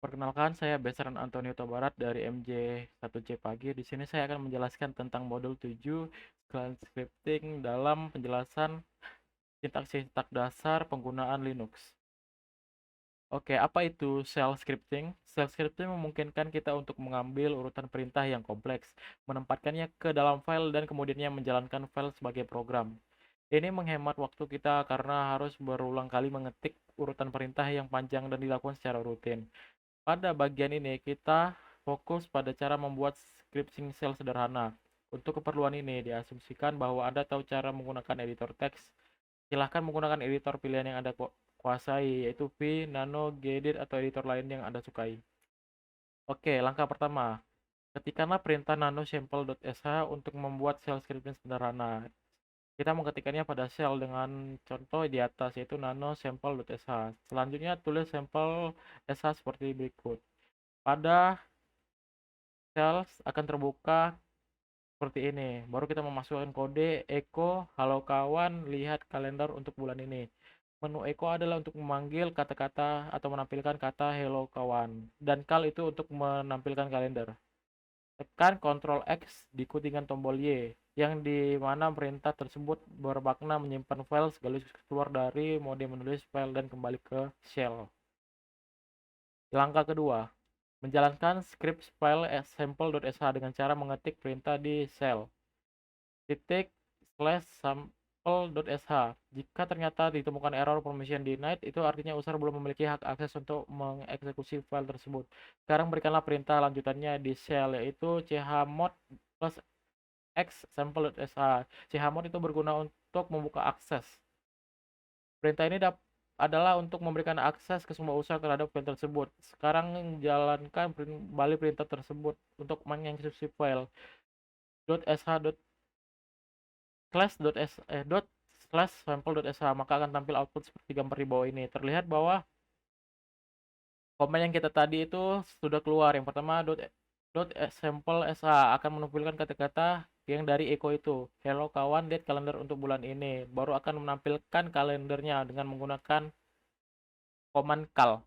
Perkenalkan, saya Besaran Antonio Tabarat dari MJ1C Pagi. Di sini saya akan menjelaskan tentang modul 7 Client Scripting dalam penjelasan sintak-sintak dasar penggunaan Linux. Oke, apa itu shell scripting? Shell scripting memungkinkan kita untuk mengambil urutan perintah yang kompleks, menempatkannya ke dalam file dan kemudiannya menjalankan file sebagai program. Ini menghemat waktu kita karena harus berulang kali mengetik urutan perintah yang panjang dan dilakukan secara rutin. Pada bagian ini, kita fokus pada cara membuat scripting shell sederhana. Untuk keperluan ini, diasumsikan bahwa Anda tahu cara menggunakan editor teks. Silahkan menggunakan editor pilihan yang Anda kuasai, yaitu V, Nano, Gedit, atau editor lain yang Anda sukai. Oke, langkah pertama. Ketikkanlah perintah nano sample.sh untuk membuat shell scripting sederhana. Kita mengetikkannya pada shell dengan contoh di atas, yaitu nano sample.sh. Selanjutnya, tulis sampel sh seperti berikut. Pada shell akan terbuka seperti ini. Baru kita memasukkan kode echo, halo kawan, lihat kalender untuk bulan ini. Menu echo adalah untuk memanggil kata-kata atau menampilkan kata hello kawan. Dan call itu untuk menampilkan kalender. Tekan Ctrl X diikuti dengan tombol Y, yang di mana perintah tersebut bermakna menyimpan file sekaligus keluar dari mode menulis file dan kembali ke shell. Langkah kedua, menjalankan script file sample.sh dengan cara mengetik perintah di shell titik slash sample.sh. Jika ternyata ditemukan error permission denied, itu artinya user belum memiliki hak akses untuk mengeksekusi file tersebut. Sekarang berikanlah perintah lanjutannya di shell, yaitu chmod plus x sample.sh. Chmod itu berguna untuk membuka akses. Perintah ini adalah untuk memberikan akses ke semua user terhadap file tersebut. Sekarang jalankan kembali perintah tersebut untuk mengeksekusi file .sh slash sample.sh, maka akan tampil output seperti gambar di bawah ini. Terlihat bahwa komen yang kita tadi itu sudah keluar. Yang pertama .sample.sh akan menampilkan kata-kata yang dari echo itu. Hello kawan, lihat kalender untuk bulan ini. Baru akan menampilkan kalendernya dengan menggunakan command call.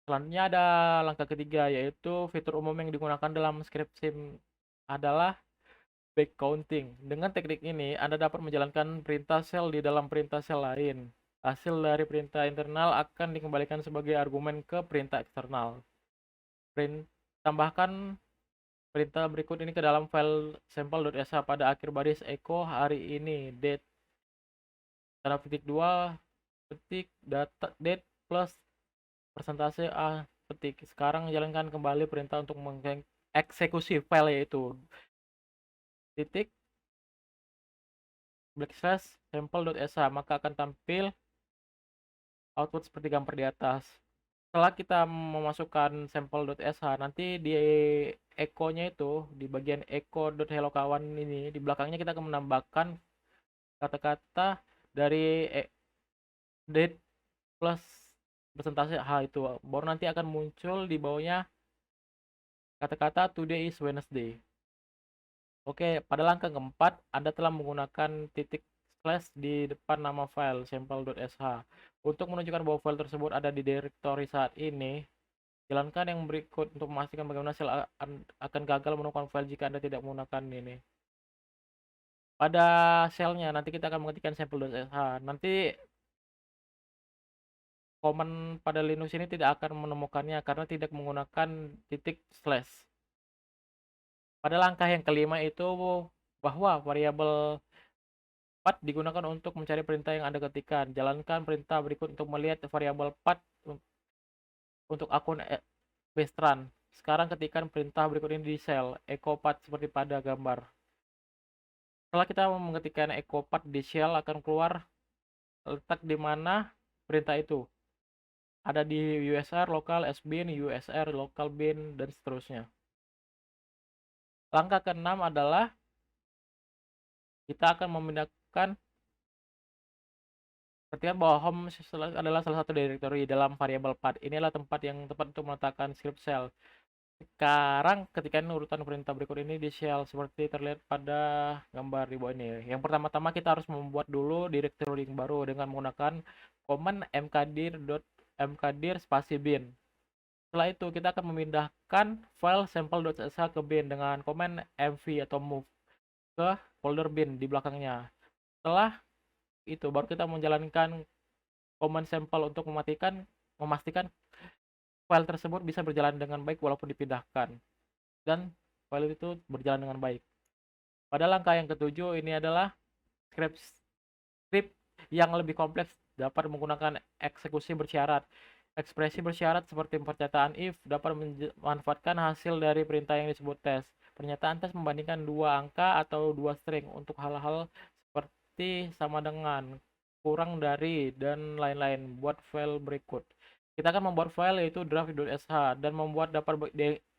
Selanjutnya ada langkah ketiga, yaitu fitur umum yang digunakan dalam scripting adalah back counting. Dengan teknik ini, Anda dapat menjalankan perintah shell di dalam perintah shell lain. Hasil dari perintah internal akan dikembalikan sebagai argumen ke perintah eksternal. Tambahkan perintah berikut ini ke dalam file sample.sh pada akhir baris echo hari ini, date, tanda petik 2, petik, date plus persentase A petik. Sekarang jalankan kembali perintah untuk mengeksekusi file, yaitu titik backslash sample.sh, maka akan tampil output seperti gambar di atas. Setelah kita memasukkan sampel.sh, nanti di echo-nya itu, di bagian echo.hello kawan ini, di belakangnya kita akan menambahkan kata-kata dari date plus persentase H itu. Baru nanti akan muncul di bawahnya kata-kata today is Wednesday. Oke, pada langkah keempat, Anda telah menggunakan titik slash di depan nama file sampel.sh. Untuk menunjukkan bahwa file tersebut ada di directory saat ini, jalankan yang berikut untuk memastikan bagaimana shell akan gagal menemukan file jika Anda tidak menggunakan ini. Pada shellnya, nanti kita akan mengetikkan sampel.sh. Nanti komen pada Linux ini tidak akan menemukannya karena tidak menggunakan titik slash. Pada langkah yang kelima itu bahwa variabel path digunakan untuk mencari perintah yang Anda ketikkan. Jalankan perintah berikut untuk melihat variabel path untuk akun Bestran. Sekarang ketikkan perintah berikut ini di shell echo path seperti pada gambar. Setelah kita mengetikkan echo path di shell, akan keluar letak di mana perintah itu. Ada di usr local sbin, usr local bin, dan seterusnya. Langkah keenam adalah kita akan memindahkan, perhatikan bahwa home adalah salah satu directory dalam variabel path. Inilah tempat yang tepat untuk meletakkan script shell. Sekarang ketikkan urutan perintah berikut ini di shell seperti terlihat pada gambar di bawah ini. Yang pertama-tama kita harus membuat dulu directory yang baru dengan menggunakan command mkdir spasi bin. Setelah itu kita akan memindahkan file sampel.sh ke bin dengan komen mv atau move ke folder bin di belakangnya. Setelah itu baru kita menjalankan command sampel untuk memastikan file tersebut bisa berjalan dengan baik walaupun dipindahkan, dan file itu berjalan dengan baik. Pada langkah yang ketujuh, ini adalah script yang lebih kompleks dapat menggunakan eksekusi bersyarat. Ekspresi bersyarat seperti pernyataan if dapat memanfaatkan hasil dari perintah yang disebut tes. Pernyataan tes membandingkan dua angka atau dua string untuk hal-hal seperti sama dengan, kurang dari, dan lain-lain. Buat file berikut. Kita akan membuat file yaitu draft.sh dan membuat dapat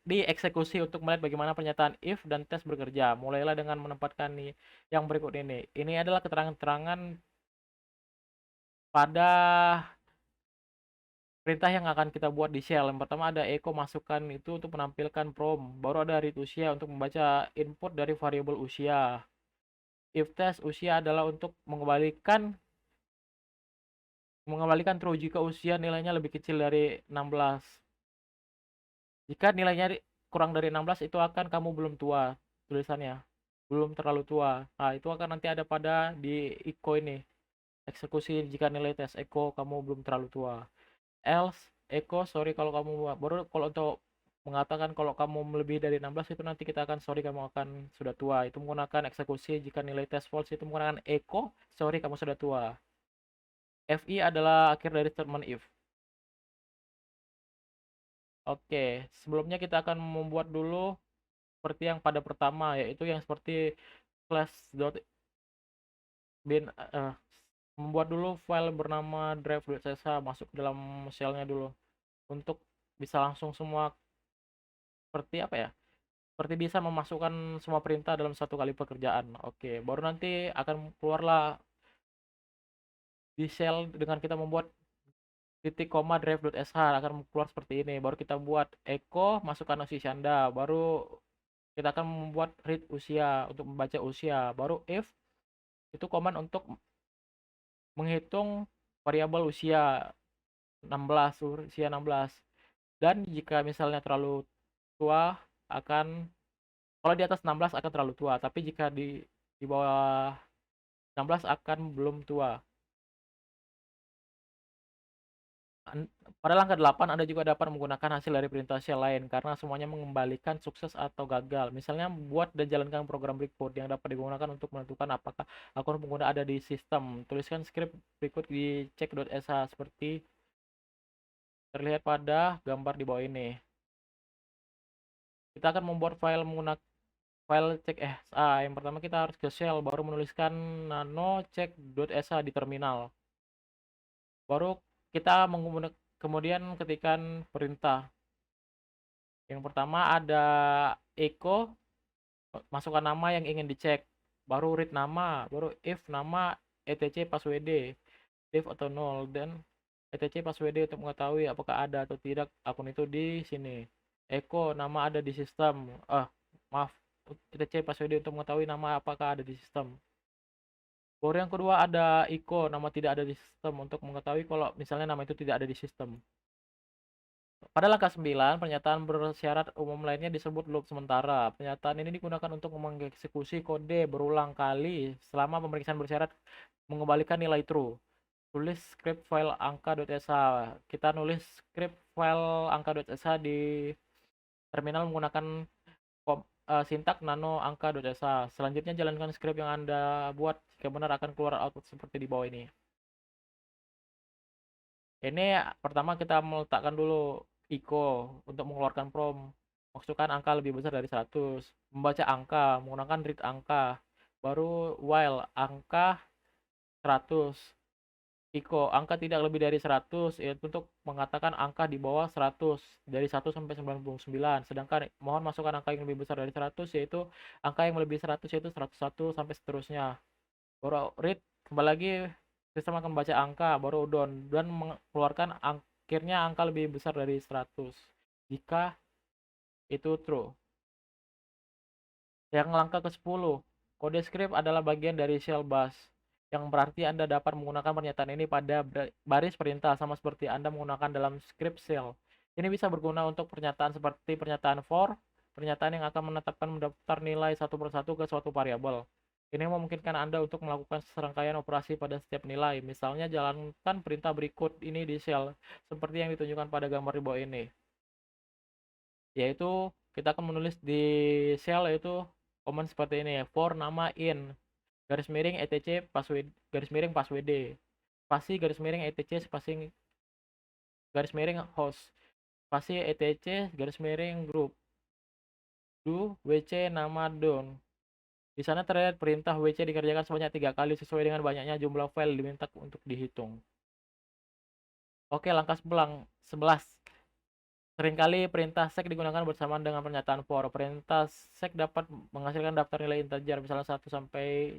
dieksekusi untuk melihat bagaimana pernyataan if dan tes bekerja. Mulailah dengan menempatkan yang berikut ini. Ini adalah keterangan-keterangan pada perintah yang akan kita buat di shell. Yang pertama ada echo, masukkan itu untuk menampilkan prom. Baru ada read usia untuk membaca input dari variabel usia. If test usia adalah untuk mengembalikan true jika usia nilainya lebih kecil dari 16. Jika nilainya kurang dari 16 itu akan kamu belum tua, tulisannya. Belum terlalu tua. Nah, itu akan nanti ada pada di echo ini. Eksekusi jika nilai tes echo kamu belum terlalu tua. Else echo sorry kalau kamu baru, kalau untuk mengatakan kalau kamu lebih dari 16 itu nanti kita akan sorry kamu akan sudah tua. Itu menggunakan eksekusi jika nilai tes false itu menggunakan echo sorry kamu sudah tua. Fi adalah akhir dari statement if. Oke, sebelumnya kita akan membuat dulu seperti yang pada pertama, yaitu yang seperti class.bin, membuat dulu file bernama drive.sh, masuk ke dalam shellnya dulu untuk bisa langsung semua, seperti apa ya, seperti bisa memasukkan semua perintah dalam satu kali pekerjaan. Oke, baru nanti akan keluarlah di shell dengan kita membuat titik koma drive.sh akan keluar seperti ini. Baru kita buat echo, masukkan usia Anda, baru kita akan membuat read usia untuk membaca usia, baru if itu command untuk menghitung variabel usia 16, usia 16. Dan jika misalnya terlalu tua akan, kalau di atas 16 akan terlalu tua, tapi jika di bawah 16 akan belum tua. Pada langkah 8 Anda juga dapat menggunakan hasil dari perintah shell lain karena semuanya mengembalikan sukses atau gagal. Misalnya buat dan jalankan program breakpoint yang dapat digunakan untuk menentukan apakah akun pengguna ada di sistem. Tuliskan script berikut di check.sh seperti terlihat pada gambar di bawah ini. Kita akan membuat file menggunakan file check.sh. Yang pertama kita harus ke shell, baru menuliskan nano check.sh di terminal. Baru kita kemudian ketikkan perintah. Yang pertama ada echo, masukkan nama yang ingin dicek, baru read nama, baru if nama, etc password, if atau nol, dan etc password untuk mengetahui apakah ada atau tidak akun itu di sini. Echo nama ada di sistem, maaf, etc password untuk mengetahui nama apakah ada di sistem. Baru yang kedua ada echo nama tidak ada di sistem untuk mengetahui kalau misalnya nama itu tidak ada di sistem. Pada langkah 9, pernyataan bersyarat umum lainnya disebut loop sementara. Pernyataan ini digunakan untuk mengeksekusi kode berulang kali selama pemeriksaan bersyarat mengembalikan nilai true. Tulis script file angka.sh. Kita nulis script file angka.sh di terminal menggunakan sintak nano angka.sh. Selanjutnya jalankan script yang Anda buat. Jika benar akan keluar output seperti di bawah ini. Ini pertama kita meletakkan dulu echo untuk mengeluarkan prom. Masukkan angka lebih besar dari 100. Membaca angka menggunakan read angka. Baru while angka 100. Echo angka tidak lebih dari 100, yaitu untuk mengatakan angka di bawah 100 dari 1 sampai 99. Sedangkan mohon masukkan angka yang lebih besar dari 100, yaitu angka yang lebih 100 yaitu 101 sampai seterusnya. Baru read, kembali lagi sistem akan membaca angka, baru done dan mengeluarkan akhirnya angka lebih besar dari 100 jika itu true. Yang langkah ke-10, kode script adalah bagian dari shell bus, yang berarti Anda dapat menggunakan pernyataan ini pada baris perintah sama seperti Anda menggunakan dalam script shell. Ini bisa berguna untuk pernyataan seperti pernyataan for, pernyataan yang akan menetapkan mendaftar nilai satu persatu ke suatu variabel. Ini memungkinkan Anda untuk melakukan serangkaian operasi pada setiap nilai. Misalnya, jalankan perintah berikut ini di shell, seperti yang ditunjukkan pada gambar di bawah ini. Yaitu, kita akan menulis di shell yaitu command seperti ini ya, for nama in, garis miring etc password, garis miring password, spasi garis miring etc spasi garis miring host, spasi etc garis miring group, do wc nama don. Di sana terlihat perintah wc dikerjakan sebanyak 3 kali sesuai dengan banyaknya jumlah file diminta untuk dihitung. Oke, langkah 11. Seringkali perintah sek digunakan bersamaan dengan pernyataan for. Perintah sek dapat menghasilkan daftar nilai integer, misalnya 1 sampai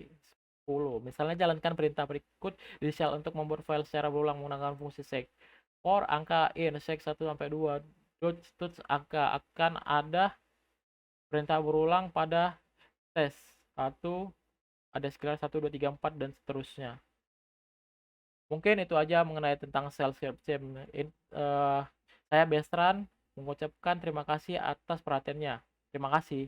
10. Misalnya, jalankan perintah berikut di shell untuk membuat file secara berulang menggunakan fungsi sek. For angka in sek 1 sampai 2. Tuts angka akan ada perintah berulang pada tes 1, ada sekitar 1, 2, 3, 4 dan seterusnya. Mungkin itu aja mengenai tentang shell scripting. Saya Bestran mengucapkan terima kasih atas perhatiannya. Terima kasih.